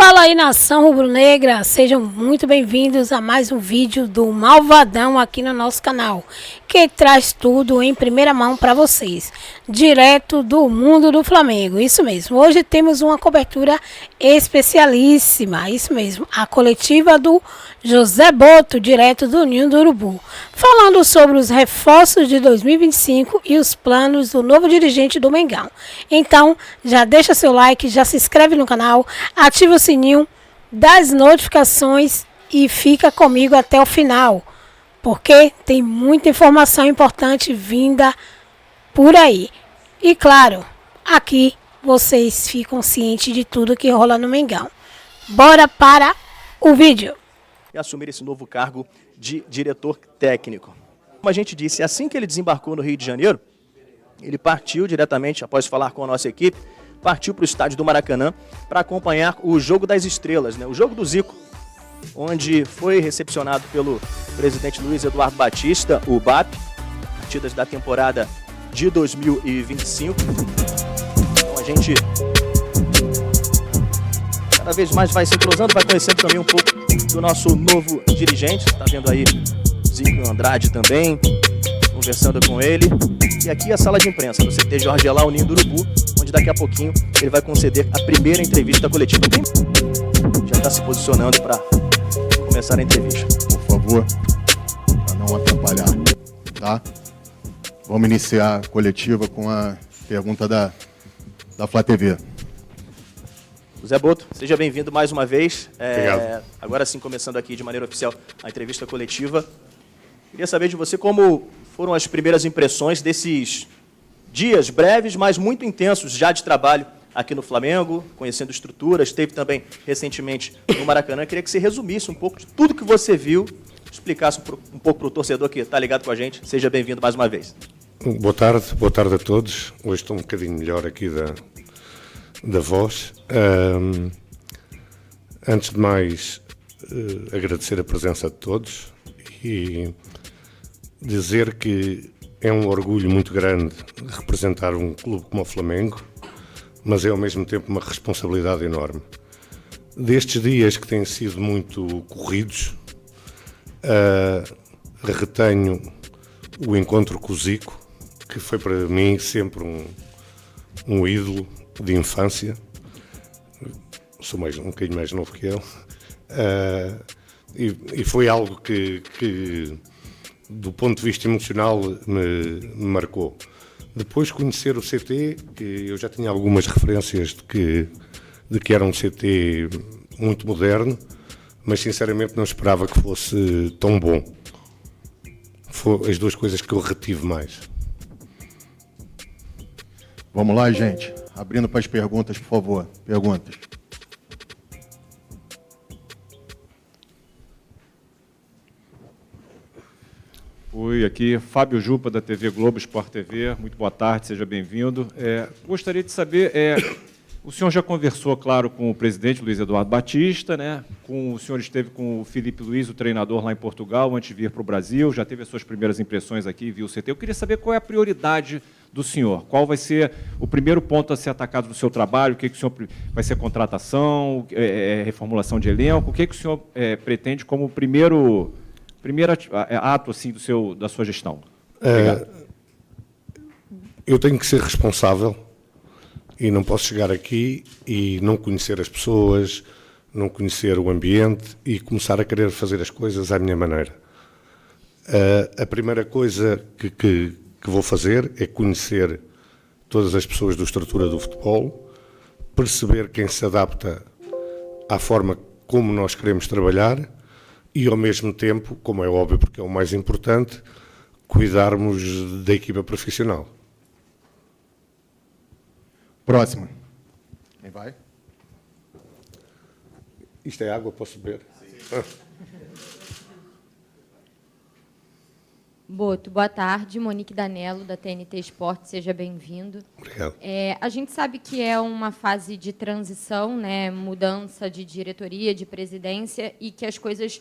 Fala aí, nação rubro-negra, sejam muito bem-vindos a mais um vídeo do Malvadão aqui no nosso canal, que traz tudo em primeira mão para vocês, direto do mundo do Flamengo. Isso mesmo, hoje temos uma cobertura especialíssima, isso mesmo, a coletiva do José Boto, direto do Ninho do Urubu, falando sobre os reforços de 2025 e os planos do novo dirigente do Mengão. Então, já deixa seu like, já se inscreve no canal, ativa o sininho das notificações e fica comigo até o final, porque tem muita informação importante vinda por aí. E claro, aqui vocês ficam cientes de tudo que rola no Mengão. Bora para o vídeo. E assumir esse novo cargo de diretor técnico. Como a gente disse, assim que ele desembarcou no Rio de Janeiro, ele partiu diretamente, após falar com a nossa equipe, partiu para o estádio do Maracanã para acompanhar o Jogo das Estrelas, né? O jogo do Zico, onde foi recepcionado pelo presidente Luiz Eduardo Batista, o BAP, partidas da temporada de 2025. Então a gente cada vez mais vai se entrosando, vai conhecendo também um pouco do nosso novo dirigente. Está vendo aí Zico Andrade também, conversando com ele. E aqui a sala de imprensa do CT Jorge Elá, o Ninho do Urubu, onde daqui a pouquinho ele vai conceder a primeira entrevista coletiva. Já está se posicionando para começar a entrevista. Por favor, para não atrapalhar, tá? Vamos iniciar a coletiva com a pergunta da Flá TV. José Boto, seja bem-vindo mais uma vez. Obrigado. Agora sim, começando aqui de maneira oficial a entrevista coletiva. Queria saber de você como foram as primeiras impressões desses dias breves, mas muito intensos já de trabalho aqui no Flamengo, conhecendo estruturas. Esteve também recentemente no Maracanã. Queria que você resumisse um pouco de tudo que você viu, explicasse um pouco para o torcedor que está ligado com a gente. Seja bem-vindo mais uma vez. Boa tarde a todos. Hoje estou um bocadinho melhor aqui da voz. Antes de mais, agradecer a presença de todos e dizer que é um orgulho muito grande representar um clube como o Flamengo, mas é ao mesmo tempo uma responsabilidade enorme. Destes dias que têm sido muito corridos, retenho o encontro com o Zico, que foi para mim sempre um ídolo de infância. Sou um bocadinho mais novo que ele. E foi algo que do ponto de vista emocional me marcou. Depois conhecer o CT, eu já tinha algumas referências de que era um CT muito moderno, mas sinceramente não esperava que fosse tão bom. Foram as duas coisas que eu retive mais. Vamos lá, gente. Abrindo para as perguntas, por favor. Perguntas. Oi, aqui Fábio Jupa, da TV Globo Sport TV. Muito boa tarde, seja bem-vindo. Gostaria de saber, o senhor já conversou, claro, com o presidente Luiz Eduardo Batista, né? O senhor esteve com o Filipe Luiz, o treinador lá em Portugal, antes de vir para o Brasil, já teve as suas primeiras impressões aqui, viu o CT. Eu queria saber qual é a prioridade do senhor, qual vai ser o primeiro ponto a ser atacado no seu trabalho, o que o senhor vai ser contratação, reformulação de elenco, o que o senhor pretende como primeiro ato assim, da sua gestão? Obrigado. Eu tenho que ser responsável e não posso chegar aqui e não conhecer as pessoas, não conhecer o ambiente e começar a querer fazer as coisas à minha maneira. A primeira coisa que vou fazer é conhecer todas as pessoas da estrutura do futebol, perceber quem se adapta à forma como nós queremos trabalhar e, ao mesmo tempo, como é óbvio, porque é o mais importante, cuidarmos da equipa profissional. Próxima. Quem vai? Isto é água, posso beber? Sim. Boto, boa tarde. Monique Danello, da TNT Esporte, seja bem-vindo. Obrigado. A gente sabe que é uma fase de transição, né, mudança de diretoria, de presidência, e que as coisas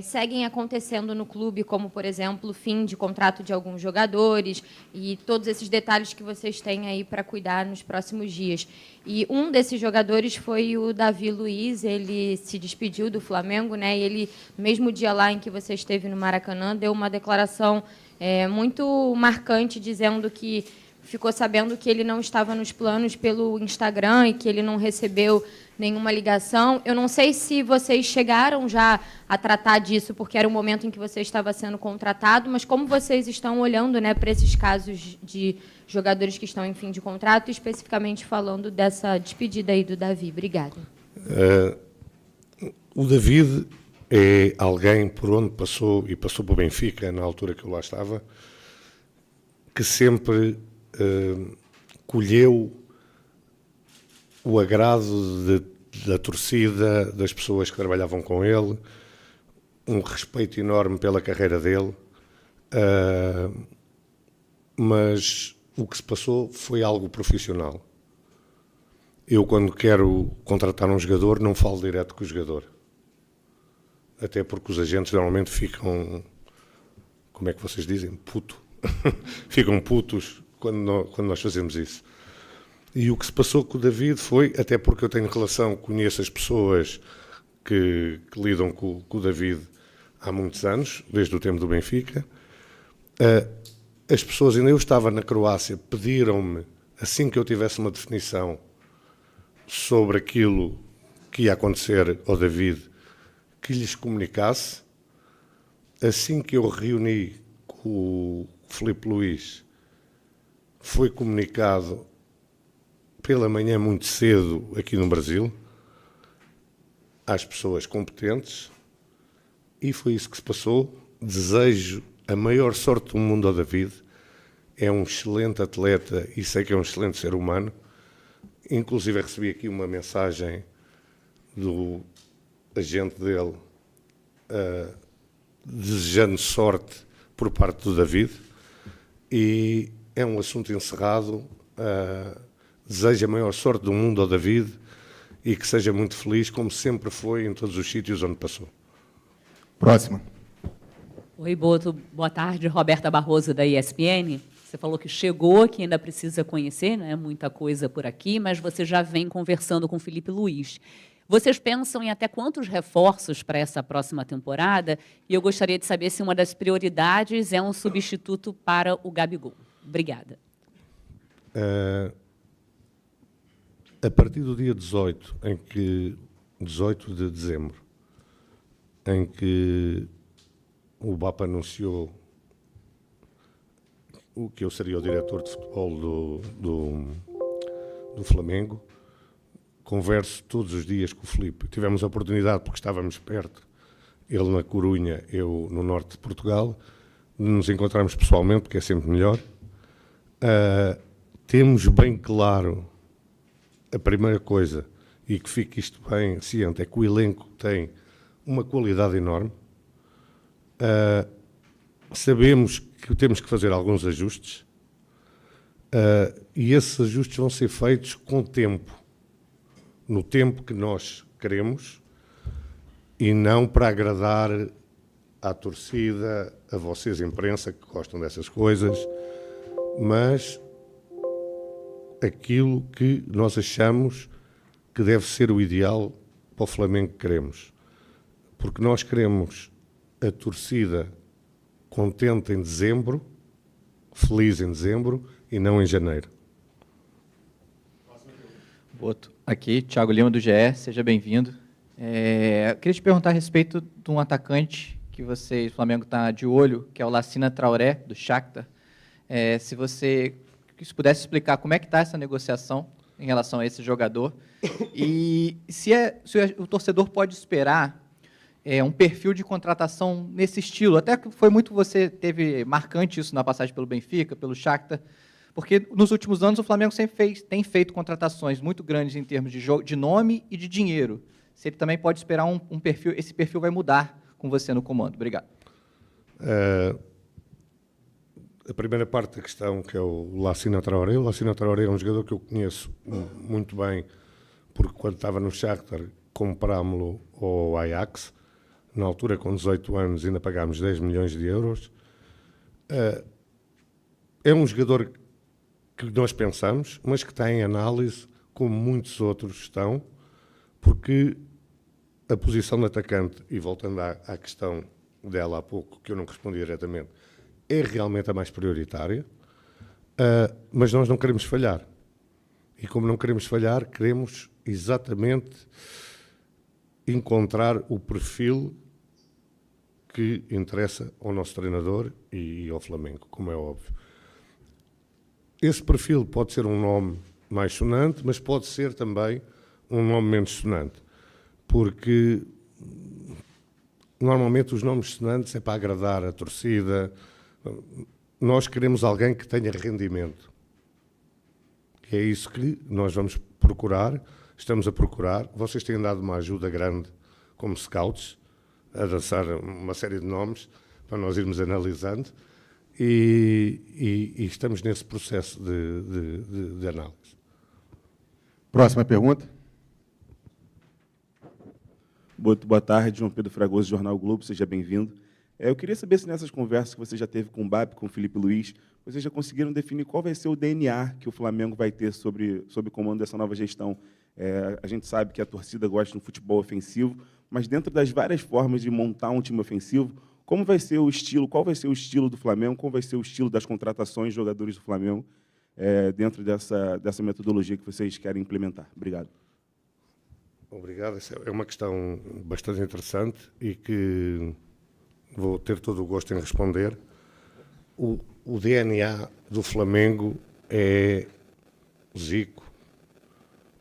seguem acontecendo no clube, como, por exemplo, o fim de contrato de alguns jogadores e todos esses detalhes que vocês têm aí para cuidar nos próximos dias. E um desses jogadores foi o Davi Luiz, ele se despediu do Flamengo, né? E ele, no mesmo dia lá em que você esteve no Maracanã, deu uma declaração muito marcante, dizendo que ficou sabendo que ele não estava nos planos pelo Instagram e que ele não recebeu nenhuma ligação. Eu não sei se vocês chegaram já a tratar disso, porque era o momento em que você estava sendo contratado, mas como vocês estão olhando, né, para esses casos de jogadores que estão em fim de contrato, especificamente falando dessa despedida aí do Davi? Obrigada. O David é alguém por onde passou, e passou para o Benfica, na altura que eu lá estava, que sempre colheu o agrado da torcida, das pessoas que trabalhavam com ele, um respeito enorme pela carreira dele, mas o que se passou foi algo profissional. Eu, quando quero contratar um jogador, não falo direto com o jogador. Até porque os agentes normalmente ficam, como é que vocês dizem? Puto. Ficam putos quando nós fazemos isso. E o que se passou com o David foi, até porque eu tenho relação, conheço as pessoas que lidam com o David há muitos anos, desde o tempo do Benfica. As pessoas, ainda eu estava na Croácia, pediram-me, assim que eu tivesse uma definição sobre aquilo que ia acontecer ao David, que lhes comunicasse. Assim que eu reuni com o Filipe Luís, foi comunicado pela manhã muito cedo aqui no Brasil, às pessoas competentes, e foi isso que se passou. Desejo a maior sorte do mundo ao David. É um excelente atleta e sei que é um excelente ser humano. Inclusive recebi aqui uma mensagem do agente dele desejando sorte por parte do David, e é um assunto encerrado. Desejo a maior sorte do mundo ao David e que seja muito feliz, como sempre foi em todos os sítios onde passou. Próxima. Oi, Boto. Boa tarde. Roberta Barroso, da ESPN. Você falou que chegou, que ainda precisa conhecer, não é muita coisa por aqui, mas você já vem conversando com o Filipe Luís. Vocês pensam em até quantos reforços para essa próxima temporada? E eu gostaria de saber se uma das prioridades é um substituto para o Gabigol. Obrigada. A partir do dia 18 de dezembro, em que o BAP anunciou que eu seria o diretor de futebol do Flamengo, converso todos os dias com o Filipe. Tivemos a oportunidade, porque estávamos perto, ele na Corunha, eu no norte de Portugal, de nos encontrarmos pessoalmente, porque é sempre melhor. Temos bem claro, a primeira coisa, e que fique isto bem ciente, é que o elenco tem uma qualidade enorme. Sabemos que temos que fazer alguns ajustes, e esses ajustes vão ser feitos com tempo, no tempo que nós queremos, e não para agradar à torcida, a vocês, imprensa, que gostam dessas coisas, mas aquilo que nós achamos que deve ser o ideal para o Flamengo que queremos. Porque nós queremos a torcida contente em dezembro, feliz em dezembro e não em janeiro. Boto. Aqui, Thiago Lima, do GE, seja bem-vindo. Queria te perguntar a respeito de um atacante que o Flamengo está de olho, que é o Lassina Traoré, do Shakhtar. Se pudesse explicar como é que está essa negociação em relação a esse jogador, e se o torcedor pode esperar um perfil de contratação nesse estilo, até que foi muito, você teve marcante isso na passagem pelo Benfica, pelo Shakhtar, porque nos últimos anos o Flamengo sempre tem feito contratações muito grandes em termos de nome e de dinheiro. Se ele também pode esperar um perfil, esse perfil vai mudar com você no comando. Obrigado. A primeira parte da questão, que é o Lassina Traoré. O Lassina Traoré é um jogador que eu conheço muito bem, porque quando estava no Shakhtar comprámo-lo ao Ajax, na altura com 18 anos ainda pagámos 10 milhões de euros. É um jogador que nós pensamos, mas que está em análise, como muitos outros estão, porque a posição de atacante, e voltando à questão dela há pouco, que eu não respondi diretamente, é realmente a mais prioritária, mas nós não queremos falhar. E como não queremos falhar, queremos exatamente encontrar o perfil que interessa ao nosso treinador e ao Flamengo, como é óbvio. Esse perfil pode ser um nome mais sonante, mas pode ser também um nome menos sonante, porque normalmente os nomes sonantes é para agradar a torcida. Nós queremos alguém que tenha rendimento. É isso que nós vamos procurar, estamos a procurar. Vocês têm dado uma ajuda grande como scouts, a lançar uma série de nomes para nós irmos analisando. E estamos nesse processo de análise. Próxima pergunta. Boa tarde, João Pedro Fragoso, Jornal Globo, seja bem-vindo. Eu queria saber se nessas conversas que você já teve com o BAP, com o Felipe Luiz, vocês já conseguiram definir qual vai ser o DNA que o Flamengo vai ter sob o comando dessa nova gestão. A gente sabe que a torcida gosta de um futebol ofensivo, mas dentro das várias formas de montar um time ofensivo, como vai ser o estilo, qual vai ser o estilo do Flamengo, qual vai ser o estilo das contratações de jogadores do Flamengo dentro dessa metodologia que vocês querem implementar? Obrigado. Obrigado. Essa é uma questão bastante interessante e que vou ter todo o gosto em responder. O DNA do Flamengo é Zico,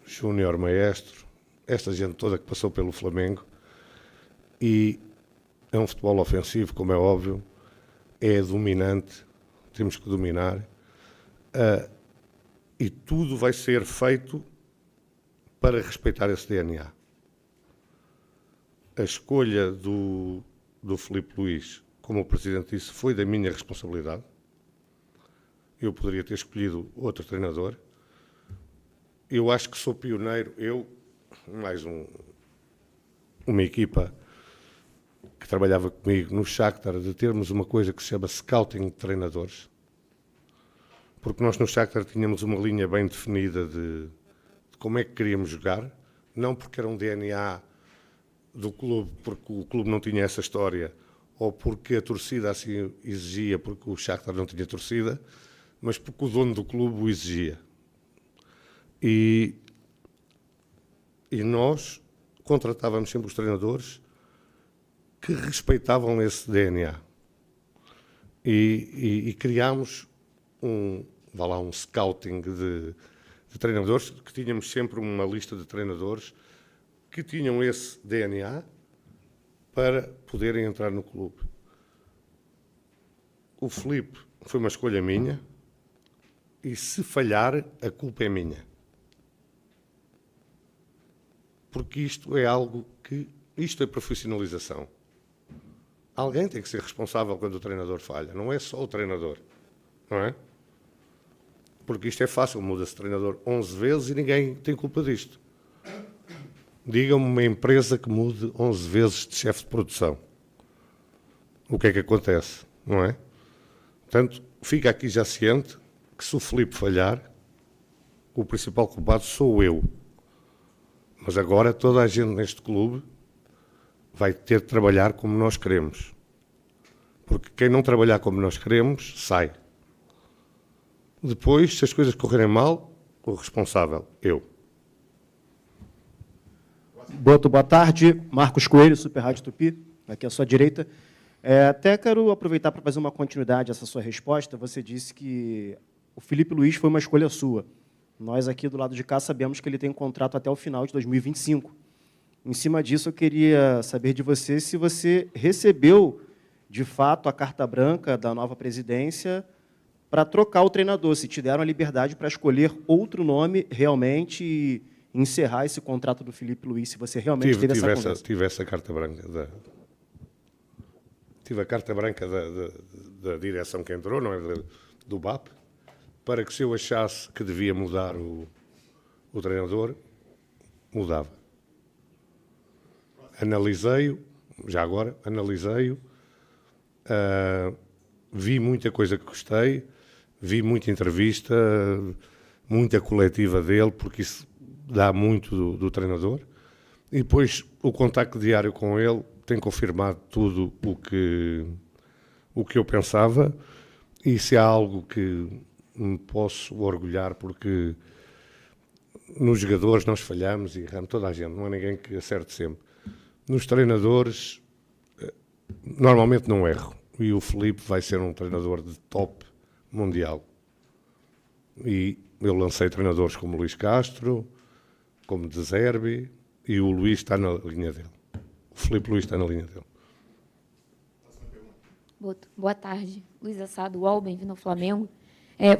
Júnior Maestro, esta gente toda que passou pelo Flamengo, e é um futebol ofensivo, como é óbvio, é dominante, temos que dominar, e tudo vai ser feito para respeitar esse DNA. A escolha do Filipe Luís, como o Presidente disse, foi da minha responsabilidade. Eu poderia ter escolhido outro treinador. Eu acho que sou pioneiro, mais uma equipa que trabalhava comigo no Shakhtar, de termos uma coisa que se chama scouting de treinadores. Porque nós no Shakhtar tínhamos uma linha bem definida de como é que queríamos jogar, não porque era um DNA do clube, porque o clube não tinha essa história, ou porque a torcida assim exigia, porque o Shakhtar não tinha torcida, mas porque o dono do clube o exigia. E nós contratávamos sempre os treinadores que respeitavam esse DNA. E criámos um scouting de treinadores, que tínhamos sempre uma lista de treinadores que tinham esse DNA para poderem entrar no clube. O Filipe foi uma escolha minha e, se falhar, a culpa é minha. Porque isto é algo que... Isto é profissionalização. Alguém tem que ser responsável quando o treinador falha. Não é só o treinador. Não é? Porque isto é fácil. Muda-se de treinador 11 vezes e ninguém tem culpa disto. Diga-me uma empresa que mude 11 vezes de chefe de produção. O que é que acontece? Não é? Portanto, fica aqui já ciente que, se o Filipe falhar, o principal culpado sou eu. Mas agora toda a gente neste clube vai ter de trabalhar como nós queremos. Porque quem não trabalhar como nós queremos, sai. Depois, se as coisas correrem mal, o responsável, eu. Boa tarde, Marcos Coelho, Super Rádio Tupi, aqui à sua direita. Até quero aproveitar para fazer uma continuidade a essa sua resposta. Você disse que o Filipe Luís foi uma escolha sua. Nós aqui do lado de cá sabemos que ele tem um contrato até o final de 2025. Em cima disso, eu queria saber de você se você recebeu, de fato, a carta branca da nova presidência para trocar o treinador, se te deram a liberdade para escolher outro nome realmente e encerrar esse contrato do Filipe Luís, se você realmente teve essa conversa. Tive essa carta branca tive a carta branca da direção que entrou, não é, do BAP, para que, se eu achasse que devia mudar o treinador, mudava. Analisei-o, já agora, analisei-o, vi muita coisa que gostei, vi muita entrevista, muita coletiva dele, porque isso dá muito do treinador. E depois o contacto diário com ele tem confirmado tudo o que eu pensava. E se há algo que me posso orgulhar, porque nos jogadores nós falhamos e erramos, toda a gente, não há ninguém que acerte sempre. Nos treinadores, normalmente não erro. E o Filipe vai ser um treinador de top mundial. E eu lancei treinadores como Luís Castro, como De Zerbi, e o Luís está na linha dele. O Filipe Luís está na linha dele. Boa tarde. Luiz Assado, UOL, bem-vindo ao Flamengo.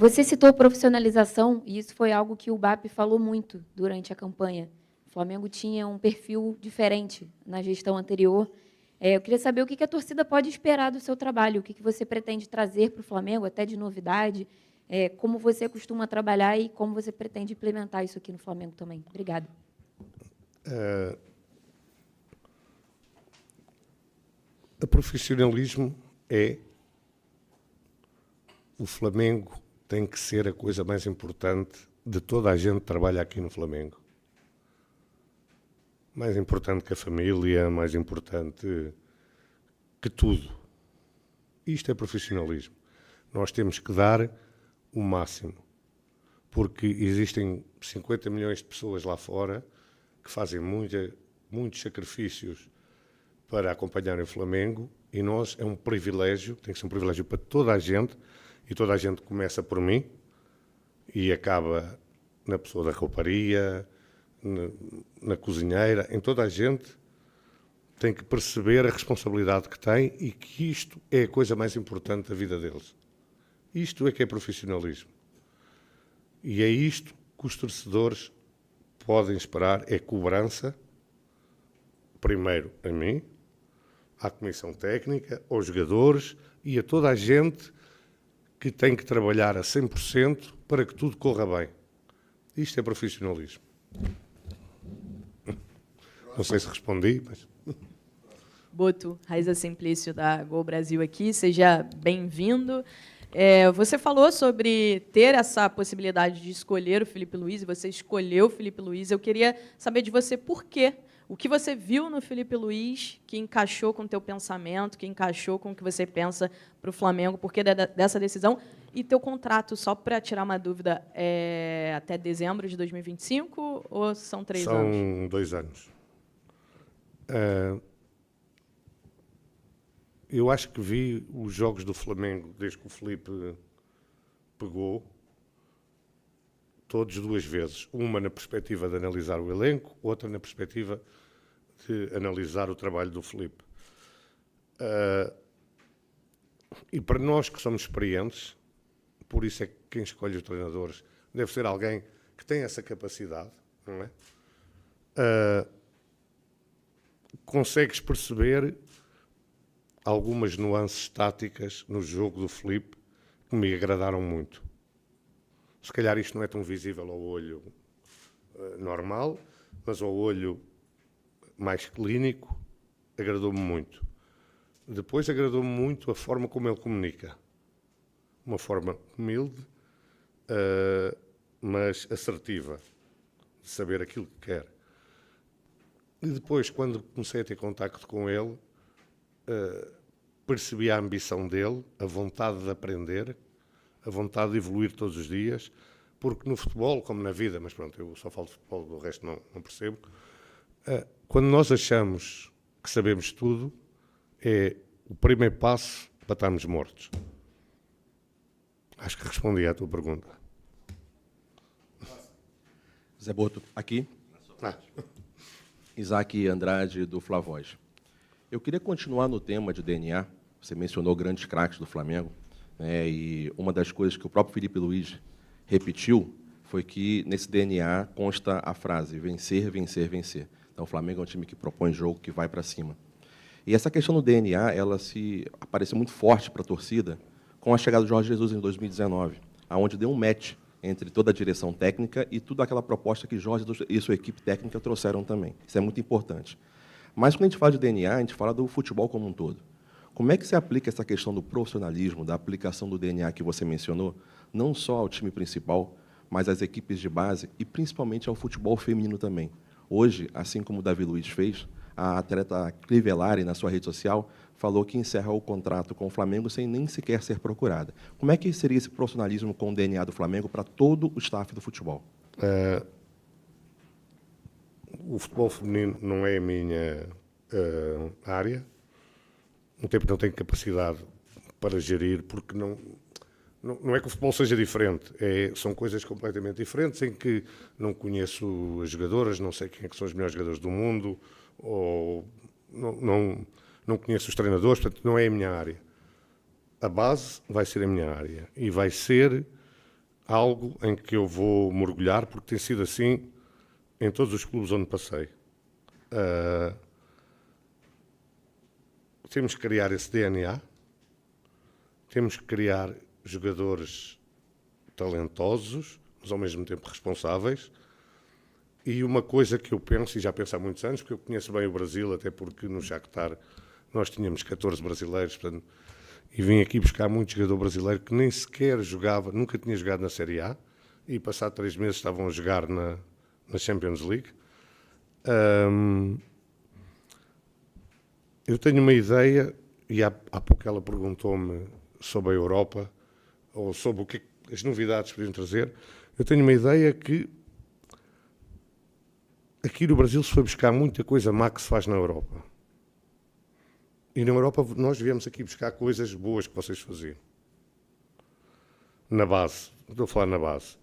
Você citou profissionalização, e isso foi algo que o BAP falou muito durante a campanha. O Flamengo tinha um perfil diferente na gestão anterior. Eu queria saber o que a torcida pode esperar do seu trabalho, o que você pretende trazer para o Flamengo, até de novidade, como você costuma trabalhar e como você pretende implementar isso aqui no Flamengo também. Obrigada. O profissionalismo o Flamengo tem que ser a coisa mais importante de toda a gente que trabalha aqui no Flamengo. Mais importante que a família, mais importante que tudo. Isto é profissionalismo. Nós temos que dar o máximo, porque existem 50 milhões de pessoas lá fora que fazem muitos sacrifícios para acompanharem o Flamengo, e nós, é um privilégio, tem que ser um privilégio para toda a gente, e toda a gente começa por mim e acaba na pessoa da rouparia, na cozinheira, em toda a gente tem que perceber a responsabilidade que tem e que isto é a coisa mais importante da vida deles. Isto é que é profissionalismo. E é isto que os torcedores podem esperar, é cobrança, primeiro a mim, à comissão técnica, aos jogadores e a toda a gente que tem que trabalhar a 100% para que tudo corra bem. Isto é profissionalismo. Não sei se respondi, mas... Boto, Raiza Simplício, da Gol Brasil aqui. Seja bem-vindo. Você falou sobre ter essa possibilidade de escolher o Filipe Luís, e você escolheu o Filipe Luís. Eu queria saber de você por quê. O que você viu no Filipe Luís que encaixou com o teu pensamento, que encaixou com o que você pensa para o Flamengo, por que dessa decisão? E teu contrato, só para tirar uma dúvida, é até dezembro de 2025 ou são 3 anos? São 2 anos. Eu acho que vi os jogos do Flamengo desde que o Filipe pegou, todos 2 vezes. Uma na perspectiva de analisar o elenco, outra na perspectiva de analisar o trabalho do Filipe. E para nós que somos experientes, por isso é que quem escolhe os treinadores deve ser alguém que tem essa capacidade, não é? Consegues perceber algumas nuances táticas no jogo do Filipe que me agradaram muito. Se calhar isto não é tão visível ao olho normal, mas ao olho mais clínico, agradou-me muito. Depois agradou-me muito a forma como ele comunica. Uma forma humilde, mas assertiva, de saber aquilo que quer. E depois, quando comecei a ter contacto com ele, percebi a ambição dele, a vontade de aprender, a vontade de evoluir todos os dias, porque no futebol, como na vida, mas pronto, eu só falo de futebol, do resto não percebo, quando nós achamos que sabemos tudo, é o primeiro passo para estarmos mortos. Acho que respondi à tua pergunta. Zé Boto, aqui. Isaac Andrade, do Flavoz. Eu queria continuar no tema de DNA. Você mencionou grandes craques do Flamengo, né, e uma das coisas que o próprio Filipe Luís repetiu foi que nesse DNA consta a frase vencer, vencer, vencer. Então, o Flamengo é um time que propõe jogo, que vai para cima. E essa questão do DNA, ela apareceu muito forte para a torcida com a chegada do Jorge Jesus em 2019, onde deu um match entre toda a direção técnica e toda aquela proposta que Jorge e sua equipe técnica trouxeram também. Isso é muito importante. Mas quando a gente fala de DNA, a gente fala do futebol como um todo. Como é que se aplica essa questão do profissionalismo, da aplicação do DNA que você mencionou, não só ao time principal, mas às equipes de base e principalmente ao futebol feminino também? Hoje, assim como o Davi Luiz fez, a atleta Crivellari, na sua rede social, falou que encerra o contrato com o Flamengo sem nem sequer ser procurada. Como é que seria esse profissionalismo com o DNA do Flamengo para todo o staff do futebol? O futebol feminino não é a minha área. Um tempo não tenho capacidade para gerir, porque não é que o futebol seja diferente, são coisas completamente diferentes, em que não conheço as jogadoras, não sei quem é que são os melhores jogadores do mundo, ou não conheço os treinadores, portanto não é a minha área. A base vai ser a minha área e vai ser algo em que eu vou mergulhar, porque tem sido assim em todos os clubes onde passei. Temos que criar esse DNA, temos que criar jogadores talentosos, mas ao mesmo tempo responsáveis. E uma coisa que eu penso, e já penso há muitos anos, porque eu conheço bem o Brasil, até porque no Shakhtar nós tínhamos 14 brasileiros, portanto, e vim aqui buscar muito jogador brasileiro que nem sequer jogava, nunca tinha jogado na Série A, e passado 3 meses estavam a jogar na Champions League. Eu tenho uma ideia, e há pouco ela perguntou-me sobre a Europa, ou sobre o que as novidades podiam trazer. Eu tenho uma ideia que aqui no Brasil se foi buscar muita coisa má que se faz na Europa. E na Europa nós viemos aqui buscar coisas boas que vocês faziam. Na base, estou a falar na base.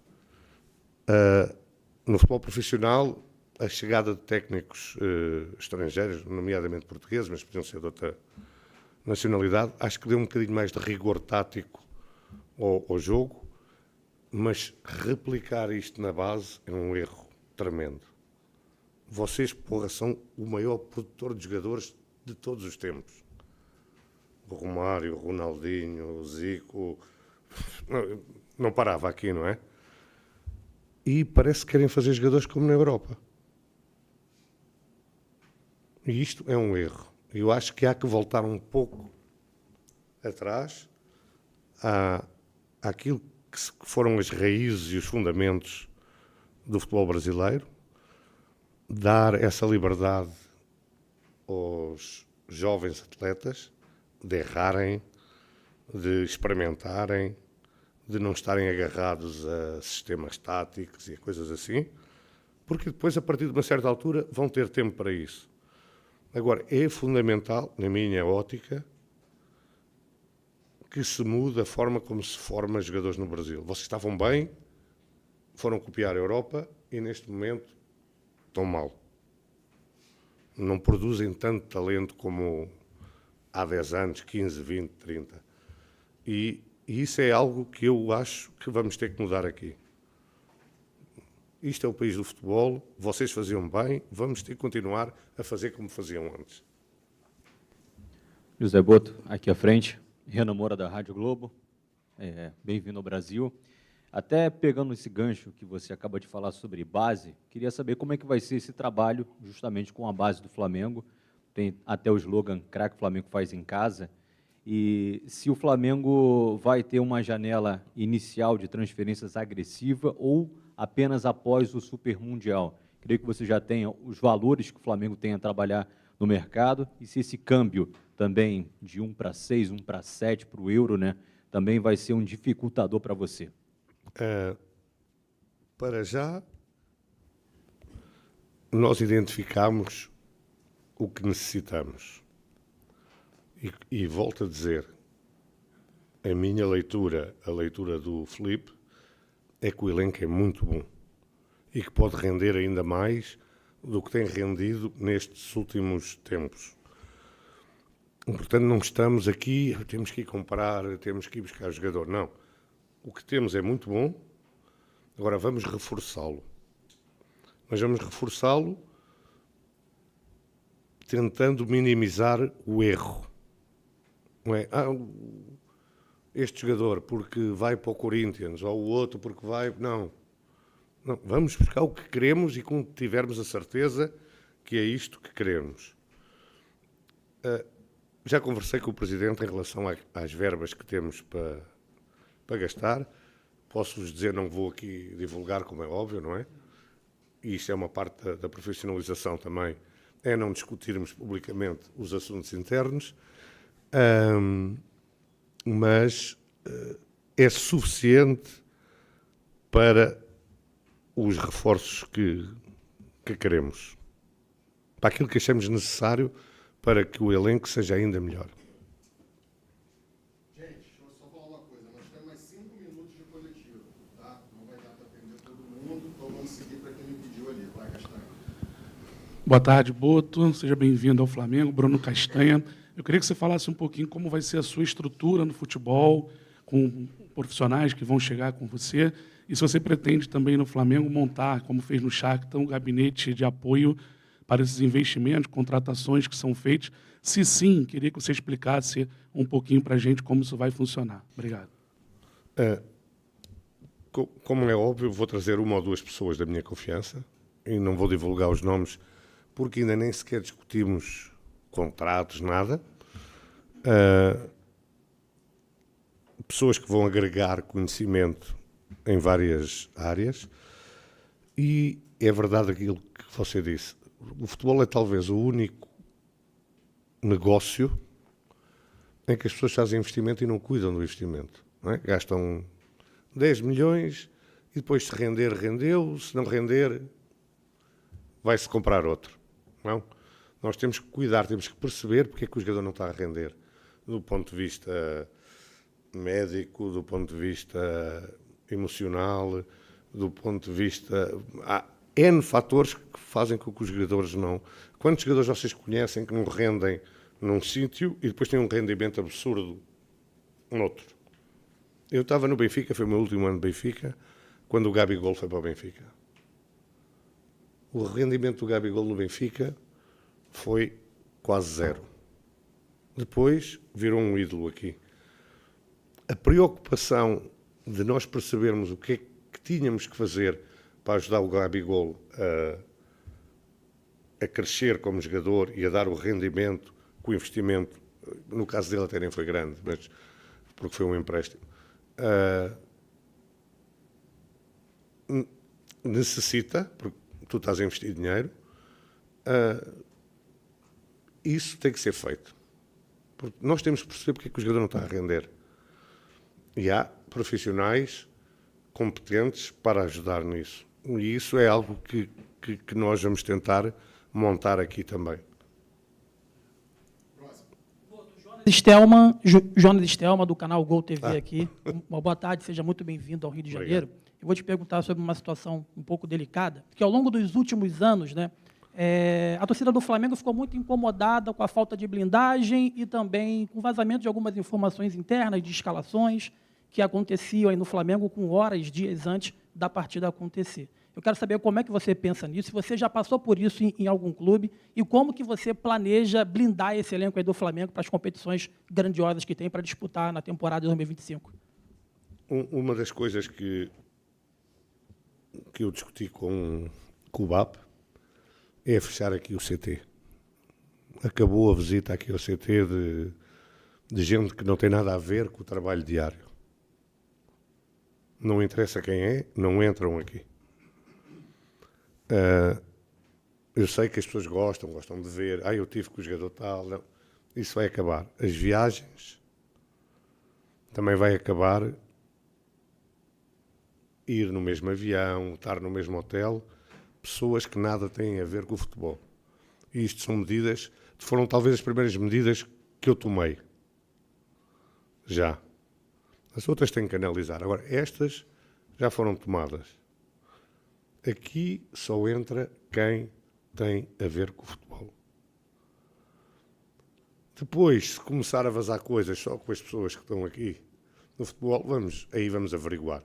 No futebol profissional, a chegada de técnicos estrangeiros, nomeadamente portugueses, mas podiam ser de outra nacionalidade, acho que deu um bocadinho mais de rigor tático ao jogo, mas replicar isto na base é um erro tremendo. Vocês, porra, são o maior produtor de jogadores de todos os tempos. O Romário, o Ronaldinho, o Zico... Não parava aqui, não é? E parece que querem fazer jogadores como na Europa. E isto é um erro. Eu acho que há que voltar um pouco atrás àquilo que foram as raízes e os fundamentos do futebol brasileiro, dar essa liberdade aos jovens atletas de errarem, de experimentarem, de não estarem agarrados a sistemas táticos e a coisas assim, porque depois, a partir de uma certa altura, vão ter tempo para isso. Agora, é fundamental, na minha ótica, que se mude a forma como se forma jogadores no Brasil. Vocês estavam bem, foram copiar a Europa e, neste momento, estão mal. Não produzem tanto talento como há 10 anos, 15, 20, 30. E isso é algo que eu acho que vamos ter que mudar aqui. Isto é o país do futebol, vocês faziam bem, vamos ter que continuar a fazer como faziam antes. José Boto, aqui à frente. Renan Moura, da Rádio Globo. Bem-vindo ao Brasil. Até pegando esse gancho que você acaba de falar sobre base, queria saber como é que vai ser esse trabalho justamente com a base do Flamengo. Tem até o slogan "Craque Flamengo faz em casa". E se o Flamengo vai ter uma janela inicial de transferências agressiva ou apenas após o Super Mundial. Creio que você já tenha os valores que o Flamengo tem a trabalhar no mercado e se esse câmbio também de 1 para 6, 1 para 7 para o euro, né, também vai ser um dificultador para você. Para já, nós identificamos o que necessitamos. E volto a dizer, a minha leitura, a leitura do Filipe, é que o elenco é muito bom e que pode render ainda mais do que tem rendido nestes últimos tempos. Portanto, não estamos aqui, temos que ir comprar, temos que ir buscar jogador. Não. O que temos é muito bom, agora vamos reforçá-lo. Mas vamos reforçá-lo tentando minimizar o erro. Não é? Este jogador porque vai para o Corinthians, ou o outro porque vai... Não. Vamos buscar o que queremos e quando tivermos a certeza que é isto que queremos. Já conversei com o Presidente em relação às verbas que temos para gastar. Posso-vos dizer, não vou aqui divulgar, como é óbvio, não é? E isso é uma parte da profissionalização também, é não discutirmos publicamente os assuntos internos, mas é suficiente para os reforços que queremos, para aquilo que achamos necessário para que o elenco seja ainda melhor. Gente, deixa eu só falar uma coisa. Nós temos mais 5 minutos de coletivo, tá? Não vai dar para atender todo mundo, então vamos seguir para quem me pediu ali. Vai, Castanha. Boa tarde, Boto. Seja bem-vindo ao Flamengo. Bruno Castanha. Eu queria que você falasse um pouquinho como vai ser a sua estrutura no futebol, com profissionais que vão chegar com você, e se você pretende também no Flamengo montar, como fez no Shakhtar, um gabinete de apoio para esses investimentos, contratações que são feitas. Se sim, queria que você explicasse um pouquinho para a gente como isso vai funcionar. Obrigado. Como é óbvio, vou trazer uma ou duas pessoas da minha confiança e não vou divulgar os nomes porque ainda nem sequer discutimos contratos, nada. Pessoas que vão agregar conhecimento em várias áreas e é verdade aquilo que você disse. O futebol é talvez o único negócio em que as pessoas fazem investimento e não cuidam do investimento. Não é? Gastam 10 milhões e depois se render, rendeu. Se não render, vai-se comprar outro. Não? Nós temos que cuidar, temos que perceber porque é que o jogador não está a render. Do ponto de vista médico, do ponto de vista emocional, do ponto de vista... Há N fatores que fazem com que os jogadores não... Quantos jogadores vocês conhecem que não rendem num sítio e depois têm um rendimento absurdo noutro? Eu estava no Benfica, foi o meu último ano de Benfica, quando o Gabigol foi para o Benfica. O rendimento do Gabigol no Benfica foi quase zero. Depois virou um ídolo aqui. A preocupação de nós percebermos o que é que tínhamos que fazer para ajudar o Gabigol a crescer como jogador e a dar o rendimento que o investimento, no caso dele até nem foi grande, mas porque foi um empréstimo, necessita, porque tu estás a investir dinheiro, isso tem que ser feito. Porque nós temos que perceber porque é que o jogador não está a render. E há profissionais competentes para ajudar nisso. E isso é algo que nós vamos tentar montar aqui também. Jonas Stelman, do canal Gol TV aqui. Uma boa tarde, seja muito bem-vindo ao Rio de Janeiro. Obrigado. Eu vou te perguntar sobre uma situação um pouco delicada, porque ao longo dos últimos anos, né, a torcida do Flamengo ficou muito incomodada com a falta de blindagem e também com o vazamento de algumas informações internas de escalações que aconteciam aí no Flamengo com horas, dias antes da partida acontecer. Eu quero saber como é que você pensa nisso, se você já passou por isso em algum clube e como que você planeja blindar esse elenco aí do Flamengo para as competições grandiosas que tem para disputar na temporada de 2025. Uma das coisas que eu discuti com o BAP é fechar aqui o CT. Acabou a visita aqui ao CT de gente que não tem nada a ver com o trabalho diário. Não interessa quem é, não entram aqui. Eu sei que as pessoas gostam de ver, eu tive com o jogador tal, não. Isso vai acabar. As viagens também vai acabar, ir no mesmo avião, estar no mesmo hotel, pessoas que nada têm a ver com o futebol. E isto são medidas, foram talvez as primeiras medidas que eu tomei. Já. As outras têm que analisar. Agora, estas já foram tomadas. Aqui só entra quem tem a ver com o futebol. Depois, se começar a vazar coisas só com as pessoas que estão aqui no futebol, vamos averiguar.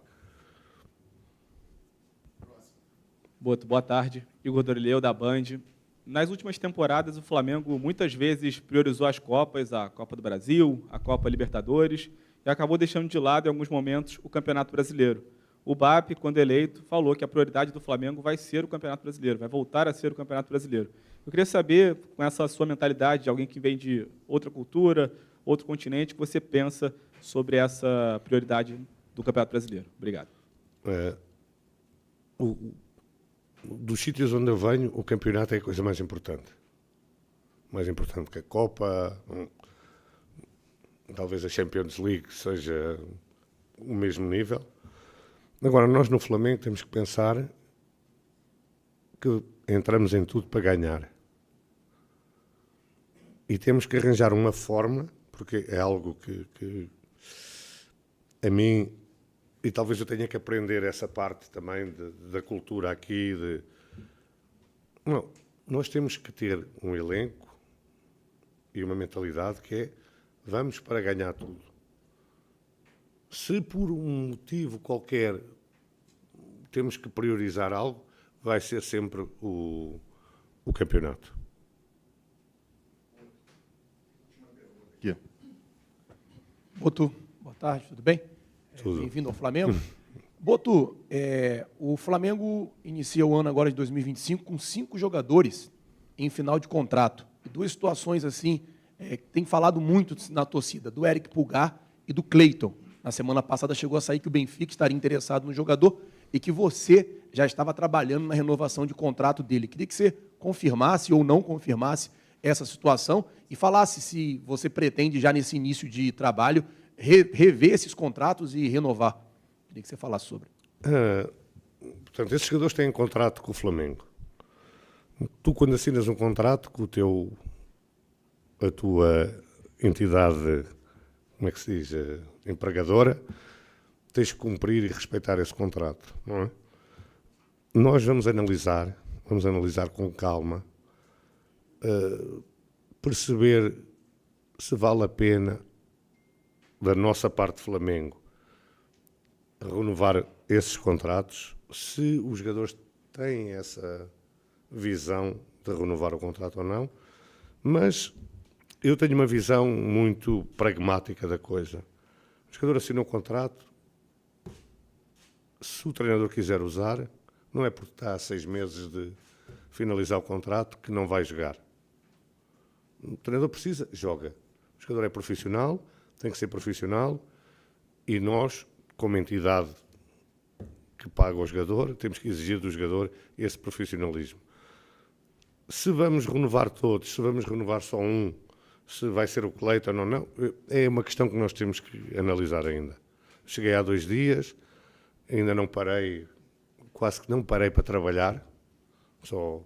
Boa tarde. Igor Dorileu, da Band. Nas últimas temporadas, o Flamengo muitas vezes priorizou as Copas, a Copa do Brasil, a Copa Libertadores, e acabou deixando de lado, em alguns momentos, o Campeonato Brasileiro. O BAP, quando eleito, falou que a prioridade do Flamengo vai ser o Campeonato Brasileiro, vai voltar a ser o Campeonato Brasileiro. Eu queria saber, com essa sua mentalidade de alguém que vem de outra cultura, outro continente, o que você pensa sobre essa prioridade do Campeonato Brasileiro. Obrigado. Dos sítios onde eu venho, o campeonato é a coisa mais importante. Mais importante que a Copa, talvez a Champions League seja o mesmo nível. Agora, nós no Flamengo temos que pensar que entramos em tudo para ganhar. E temos que arranjar uma forma, porque é algo que a mim, e talvez eu tenha que aprender essa parte também da cultura aqui, não, nós temos que ter um elenco e uma mentalidade que é, vamos para ganhar tudo. Se por um motivo qualquer temos que priorizar algo, vai ser sempre o campeonato. Boto, boa tarde, tudo bem? Tudo. Bem-vindo ao Flamengo. Boto, o Flamengo inicia o ano agora de 2025 com 5 jogadores em final de contrato. E 2 situações assim, que tem falado muito na torcida, do Eric Pulgar e do Cleiton. Na semana passada chegou a sair que o Benfica estaria interessado no jogador e que você já estava trabalhando na renovação de contrato dele. Queria que você confirmasse ou não confirmasse essa situação e falasse se você pretende, já nesse início de trabalho, rever esses contratos e renovar. Queria que você falasse sobre. Portanto, esses jogadores têm contrato com o Flamengo. Tu, quando assinas um contrato com a tua entidade, como é que se diz, empregadora, tens que cumprir e respeitar esse contrato, não é? Nós vamos analisar com calma, perceber se vale a pena, da nossa parte de Flamengo, renovar esses contratos, se os jogadores têm essa visão de renovar o contrato ou não, mas eu tenho uma visão muito pragmática da coisa. O jogador assina um contrato, se o treinador quiser usar, não é porque está a 6 meses de finalizar o contrato que não vai jogar. O treinador precisa, joga. O jogador é profissional, tem que ser profissional, e nós, como entidade que paga o jogador, temos que exigir do jogador esse profissionalismo. Se vamos renovar todos, se vamos renovar só um, se vai ser o Cleiton ou não, é uma questão que nós temos que analisar ainda. Cheguei há 2 dias, ainda não parei, quase que não parei para trabalhar, só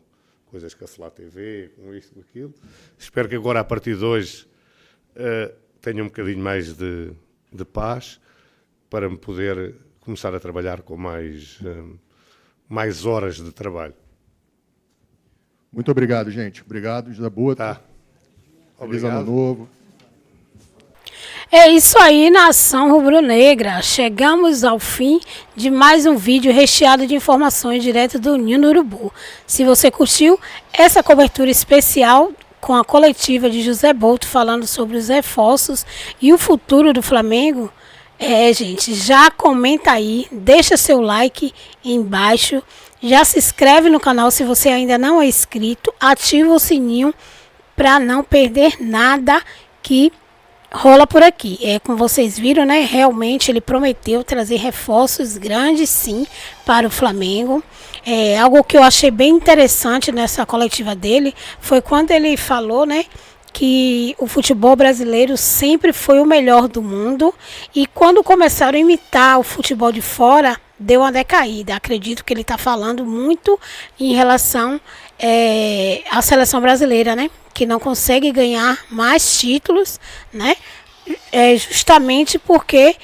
coisas com a Flá TV, com isto, com aquilo. Espero que agora, a partir de hoje, tenha um bocadinho mais de paz para me poder começar a trabalhar com mais horas de trabalho. Muito obrigado, gente. Obrigado, José Boto. Tá. Feliz ano novo. É isso aí, nação rubro-negra. Chegamos ao fim de mais um vídeo recheado de informações direto do Ninho do Urubu. Se você curtiu essa cobertura especial com a coletiva de José Boto falando sobre os reforços e o futuro do Flamengo, gente, já comenta aí, deixa seu like embaixo, já se inscreve no canal se você ainda não é inscrito, ativa o sininho para não perder nada que rola por aqui. Como vocês viram, né? Realmente ele prometeu trazer reforços grandes, sim, para o Flamengo. Algo que eu achei bem interessante nessa coletiva dele foi quando ele falou, né, que o futebol brasileiro sempre foi o melhor do mundo, e quando começaram a imitar o futebol de fora, deu uma decaída. Acredito que ele está falando muito em relação à seleção brasileira, né, que não consegue ganhar mais títulos, né, justamente porque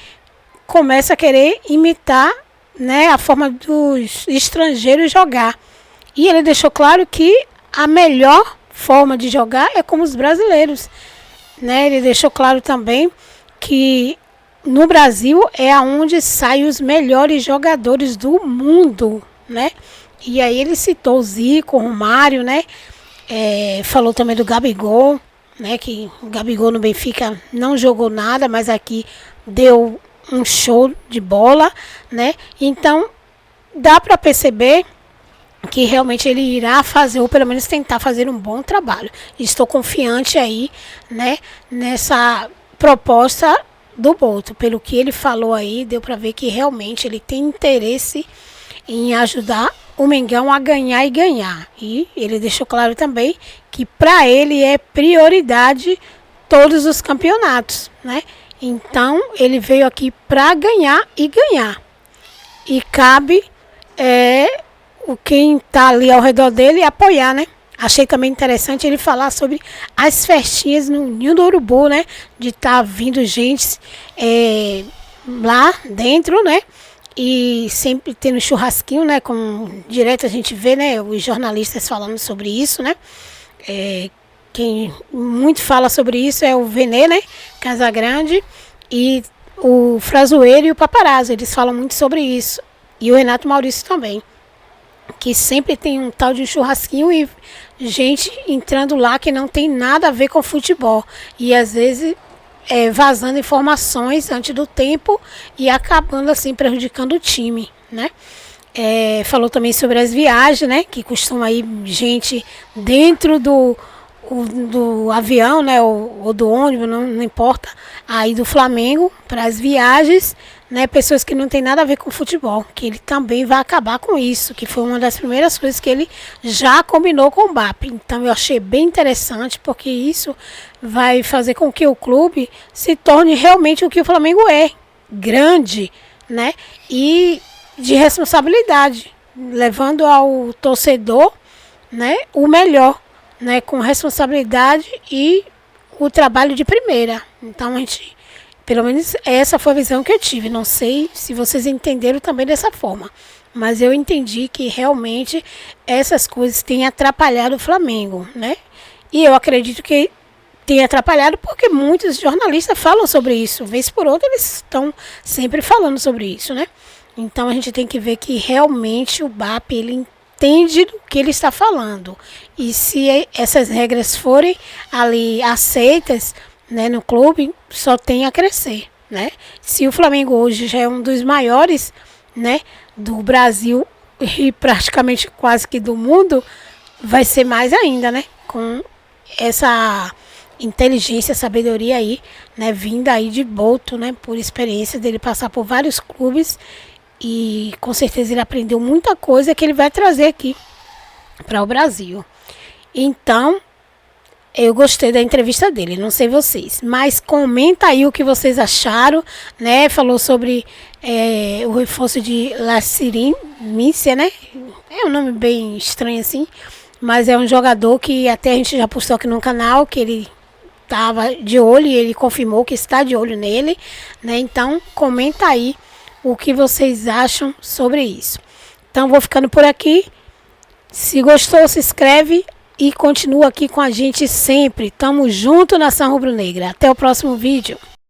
começa a querer imitar, né, a forma dos estrangeiros jogar. E ele deixou claro que a melhor forma de jogar é como os brasileiros, né? Ele deixou claro também que no Brasil é aonde saem os melhores jogadores do mundo, né? E aí ele citou o Zico, o Romário, né? Falou também do Gabigol, né? Que o Gabigol no Benfica não jogou nada, mas aqui deu um show de bola, né? Então dá para perceber que realmente ele irá fazer, ou pelo menos tentar fazer um bom trabalho. Estou confiante aí, né, nessa proposta do Boto. Pelo que ele falou aí, deu para ver que realmente ele tem interesse em ajudar o Mengão a ganhar e ganhar. E ele deixou claro também que para ele é prioridade todos os campeonatos, né? Então ele veio aqui para ganhar e ganhar. E cabe quem está ali ao redor dele apoiar, né? Achei também interessante ele falar sobre as festinhas no Ninho do Urubu, né? De estar vindo gente lá dentro, né? E sempre tendo churrasquinho, né? Direto a gente vê, né? Os jornalistas falando sobre isso, né? Quem muito fala sobre isso é o Venê, né? Casagrande e o Frazoeiro e o Paparazzo. Eles falam muito sobre isso. E o Renato Maurício também. Que sempre tem um tal de churrasquinho e gente entrando lá que não tem nada a ver com futebol. E às vezes vazando informações antes do tempo e acabando assim prejudicando o time, né? Falou também sobre as viagens, né? Que costuma ir gente dentro do avião, né? Ou do ônibus, não importa, aí do Flamengo para as viagens, né, pessoas que não tem nada a ver com futebol, que ele também vai acabar com isso, que foi uma das primeiras coisas que ele já combinou com o BAP. Então eu achei bem interessante, porque isso vai fazer com que o clube se torne realmente o que o Flamengo é, grande, né, e de responsabilidade, levando ao torcedor, né, o melhor, né, com responsabilidade e o trabalho de primeira. Então a gente, pelo menos essa foi a visão que eu tive. Não sei se vocês entenderam também dessa forma, mas eu entendi que realmente essas coisas têm atrapalhado o Flamengo, né? E eu acredito que tem atrapalhado porque muitos jornalistas falam sobre isso. Vez por outra eles estão sempre falando sobre isso, né? Então a gente tem que ver que realmente o BAP, ele entende do que ele está falando. E se essas regras forem ali aceitas, né, no clube, só tem a crescer, né? Se o Flamengo hoje já é um dos maiores, né, do Brasil e praticamente quase que do mundo, vai ser mais ainda, né? Com essa inteligência, sabedoria aí, né, vinda aí de Boto, né, por experiência dele passar por vários clubes, e com certeza ele aprendeu muita coisa que ele vai trazer aqui para o Brasil. Então, eu gostei da entrevista dele, não sei vocês, mas comenta aí o que vocês acharam, né? Falou sobre o reforço de Lacirimícia, né? É um nome bem estranho assim, mas é um jogador que até a gente já postou aqui no canal, que ele estava de olho e ele confirmou que está de olho nele, né? Então, comenta aí o que vocês acham sobre isso. Então, vou ficando por aqui. Se gostou, se inscreve e continua aqui com a gente sempre. Tamo junto, Nação Rubro-Negra. Até o próximo vídeo.